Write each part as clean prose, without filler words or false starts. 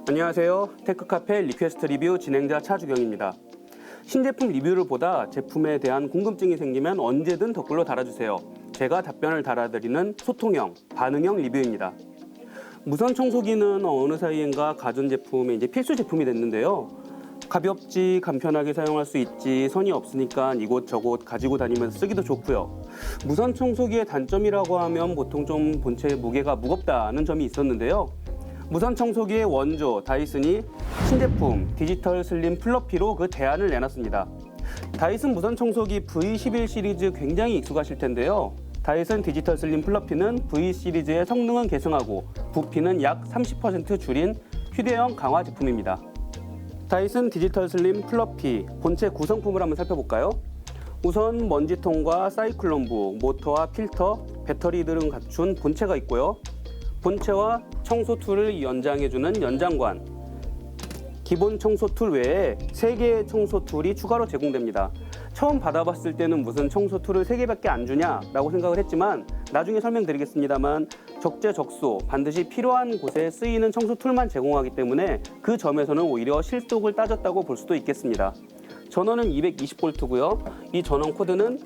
안녕하세요. 테크카페 리퀘스트 리뷰 진행자 차주경입니다. 신제품 리뷰를 보다 제품에 대한 궁금증이 생기면 언제든 댓글로 달아주세요. 제가 답변을 달아드리는 소통형, 반응형 리뷰입니다. 무선 청소기는 어느 사이엔가 가전제품의 이제 필수 제품이 됐는데요. 가볍지, 간편하게 사용할 수 있지, 선이 없으니까 이곳저곳 가지고 다니면서 쓰기도 좋고요. 무선 청소기의 단점이라고 하면 보통 좀 본체의 무게가 무겁다는 점이 있었는데요. 무선 청소기의 원조 다이슨이 신제품 디지털 슬림 플러피로 그 대안을 내놨습니다. 다이슨 무선 청소기 V11 시리즈 굉장히 익숙하실 텐데요. 다이슨 디지털 슬림 플러피는 V 시리즈의 성능은 계승하고 부피는 약 30% 줄인 휴대용 강화 제품입니다. 다이슨 디지털 슬림 플러피 본체 구성품을 한번 살펴볼까요? 우선 먼지통과 사이클론부, 모터와 필터, 배터리들은 갖춘 본체가 있고요. 본체와 청소 툴을 연장해주는 연장관, 기본 청소 툴 외에 3개의 청소 툴이 추가로 제공됩니다. 처음 받아봤을 때는 무슨 청소 툴을 3개밖에 안 주냐라고 생각을 했지만 나중에 설명드리겠습니다만 적재적소, 반드시 필요한 곳에 쓰이는 청소 툴만 제공하기 때문에 그 점에서는 오히려 실속을 따졌다고 볼 수도 있겠습니다. 전원은 220V고요. 이 전원 코드는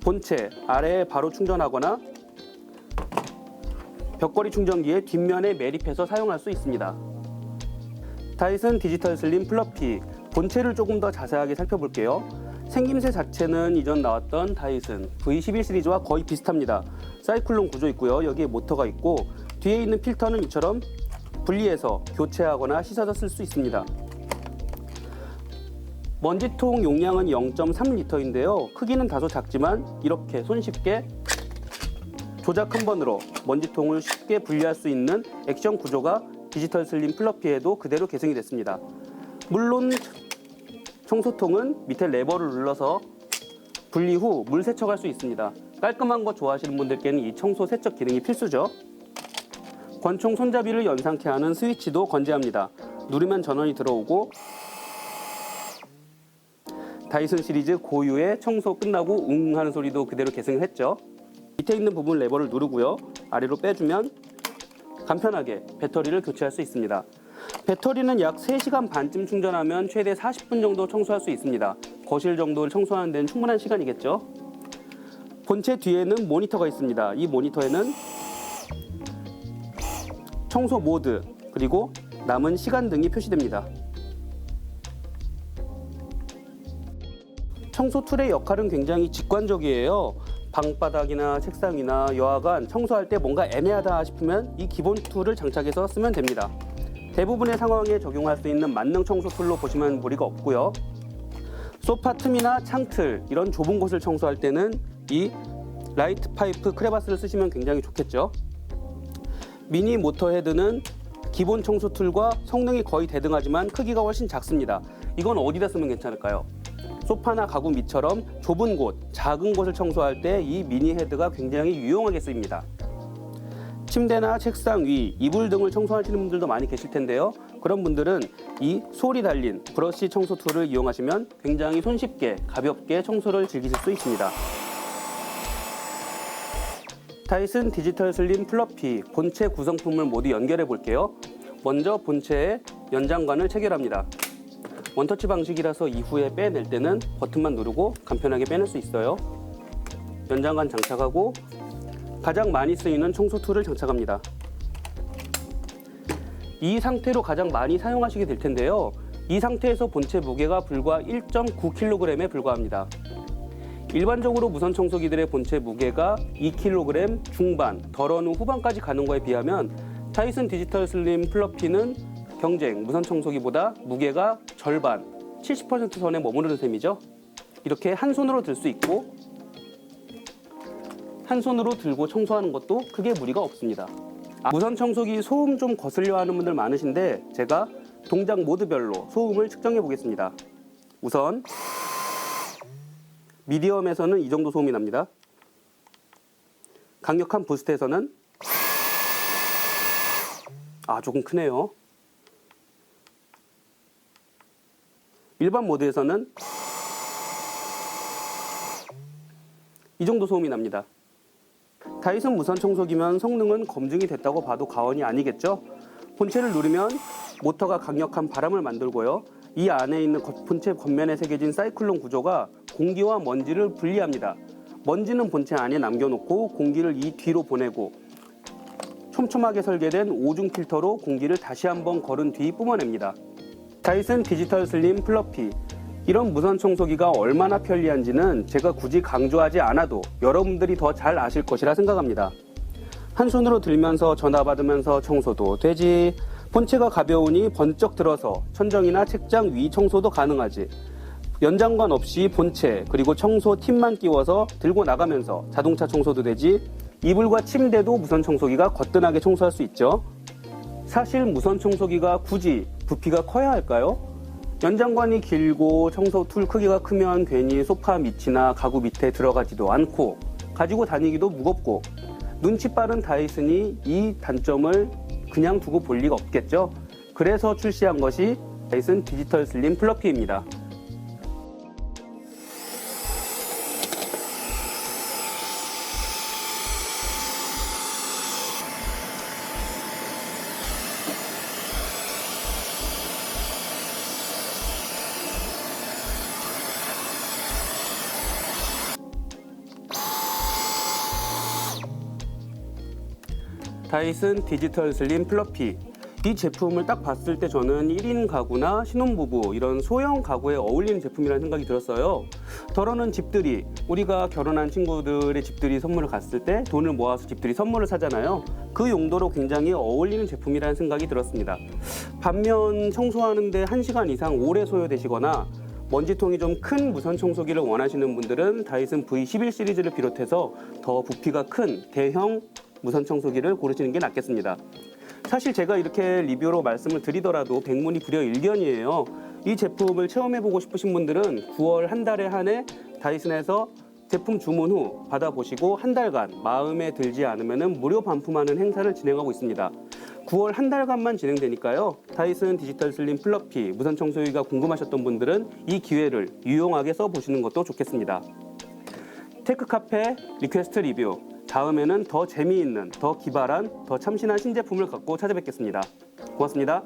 본체 아래에 바로 충전하거나 벽걸이 충전기의 뒷면에 매립해서 사용할 수 있습니다. 다이슨 디지털 슬림 플러피 본체를 조금 더 자세하게 살펴볼게요. 생김새 자체는 이전 나왔던 다이슨 V11 시리즈와 거의 비슷합니다. 사이클론 구조 있고요. 여기에 모터가 있고 뒤에 있는 필터는 이처럼 분리해서 교체하거나 씻어서 쓸 수 있습니다. 먼지통 용량은 0.3L인데요. 크기는 다소 작지만 이렇게 손쉽게 조작 한 번으로 먼지통을 쉽게 분리할 수 있는 액션 구조가 디지털 슬림 플러피에도 그대로 계승이 됐습니다. 물론 청소통은 밑에 레버를 눌러서 분리 후 물 세척할 수 있습니다. 깔끔한 거 좋아하시는 분들께는 이 청소 세척 기능이 필수죠. 권총 손잡이를 연상케 하는 스위치도 건재합니다. 누르면 전원이 들어오고 다이슨 시리즈 고유의 청소 끝나고 웅 하는 소리도 그대로 계승을 했죠. 밑에 있는 부분 레버를 누르고요. 아래로 빼주면 간편하게 배터리를 교체할 수 있습니다. 배터리는 약 3시간 반쯤 충전하면 최대 40분 정도 청소할 수 있습니다. 거실 정도를 청소하는 데는 충분한 시간이겠죠. 본체 뒤에는 모니터가 있습니다. 이 모니터에는 청소 모드 그리고 남은 시간 등이 표시됩니다. 청소 툴의 역할은 굉장히 직관적이에요. 방바닥이나 책상이나 여하간 청소할 때 뭔가 애매하다 싶으면 이 기본 툴을 장착해서 쓰면 됩니다. 대부분의 상황에 적용할 수 있는 만능 청소 툴로 보시면 무리가 없고요. 소파 틈이나 창틀 이런 좁은 곳을 청소할 때는 이 라이트 파이프 크레바스를 쓰시면 굉장히 좋겠죠. 미니 모터 헤드는 기본 청소 툴과 성능이 거의 대등하지만 크기가 훨씬 작습니다. 이건 어디다 쓰면 괜찮을까요? 소파나 가구 밑처럼 좁은 곳, 작은 곳을 청소할 때 이 미니 헤드가 굉장히 유용하게 쓰입니다. 침대나 책상 위, 이불 등을 청소하시는 분들도 많이 계실 텐데요. 그런 분들은 이 솔이 달린 브러쉬 청소 툴을 이용하시면 굉장히 손쉽게 가볍게 청소를 즐기실 수 있습니다. 다이슨 디지털 슬림 플러피 본체 구성품을 모두 연결해 볼게요. 먼저 본체에 연장관을 체결합니다. 원터치 방식이라서 이후에 빼낼 때는 버튼만 누르고 간편하게 빼낼 수 있어요. 연장관 장착하고 가장 많이 쓰이는 청소 툴을 장착합니다. 이 상태로 가장 많이 사용하시게 될 텐데요. 이 상태에서 본체 무게가 불과 1.9kg에 불과합니다. 일반적으로 무선 청소기들의 본체 무게가 2kg 중반, 덜어는 후반까지 가는 거에 비하면 다이슨 디지털 슬림 플러피는 경쟁 무선 청소기보다 무게가 절반, 70% 선에 머무르는 셈이죠. 이렇게 한 손으로 들 수 있고 한 손으로 들고 청소하는 것도 크게 무리가 없습니다. 무선 청소기 소음 좀 거슬려 하는 분들 많으신데 제가 동작 모드별로 소음을 측정해 보겠습니다. 우선 미디엄에서는 이 정도 소음이 납니다. 강력한 부스트에서는 조금 크네요. 일반 모드에서는 이 정도 소음이 납니다. 다이슨 무선 청소기면 성능은 검증이 됐다고 봐도 과언이 아니겠죠? 본체를 누르면 모터가 강력한 바람을 만들고요. 이 안에 있는 본체 겉면에 새겨진 사이클론 구조가 공기와 먼지를 분리합니다. 먼지는 본체 안에 남겨놓고 공기를 이 뒤로 보내고 촘촘하게 설계된 오중 필터로 공기를 다시 한번 걸은 뒤 뿜어냅니다. 다이슨 디지털 슬림 플러피. 이런 무선 청소기가 얼마나 편리한지는 제가 굳이 강조하지 않아도 여러분들이 더 잘 아실 것이라 생각합니다. 한 손으로 들면서 전화 받으면서 청소도 되지. 본체가 가벼우니 번쩍 들어서 천정이나 책장 위 청소도 가능하지. 연장관 없이 본체 그리고 청소 팁만 끼워서 들고 나가면서 자동차 청소도 되지. 이불과 침대도 무선 청소기가 거뜬하게 청소할 수 있죠. 사실 무선 청소기가 굳이 부피가 커야 할까요? 연장관이 길고 청소 툴 크기가 크면 괜히 소파 밑이나 가구 밑에 들어가지도 않고 가지고 다니기도 무겁고 눈치 빠른 다이슨이 이 단점을 그냥 두고 볼 리가 없겠죠. 그래서 출시한 것이 다이슨 디지털 슬림 플러피입니다. 다이슨 디지털 슬림 플러피. 이 제품을 딱 봤을 때 저는 1인 가구나 신혼부부 이런 소형 가구에 어울리는 제품이라는 생각이 들었어요. 더러는 집들이, 우리가 결혼한 친구들의 집들이 선물을 갔을 때 돈을 모아서 집들이 선물을 사잖아요. 그 용도로 굉장히 어울리는 제품이라는 생각이 들었습니다. 반면 청소하는데 1시간 이상 오래 소요되시거나 먼지통이 좀 큰 무선 청소기를 원하시는 분들은 다이슨 V11 시리즈를 비롯해서 더 부피가 큰 대형 무선 청소기를 고르시는 게 낫겠습니다. 사실 제가 이렇게 리뷰로 말씀을 드리더라도 백문이 불여일견이에요. 이 제품을 체험해보고 싶으신 분들은 9월 한 달에 한해 다이슨에서 제품 주문 후 받아보시고 한 달간 마음에 들지 않으면 무료 반품하는 행사를 진행하고 있습니다. 9월 한 달간만 진행되니까요. 다이슨 디지털 슬림 플러피 무선 청소기가 궁금하셨던 분들은 이 기회를 유용하게 써보시는 것도 좋겠습니다. 테크카페 리퀘스트 리뷰. 다음에는 더 재미있는, 더 기발한, 더 참신한 신제품을 갖고 찾아뵙겠습니다. 고맙습니다.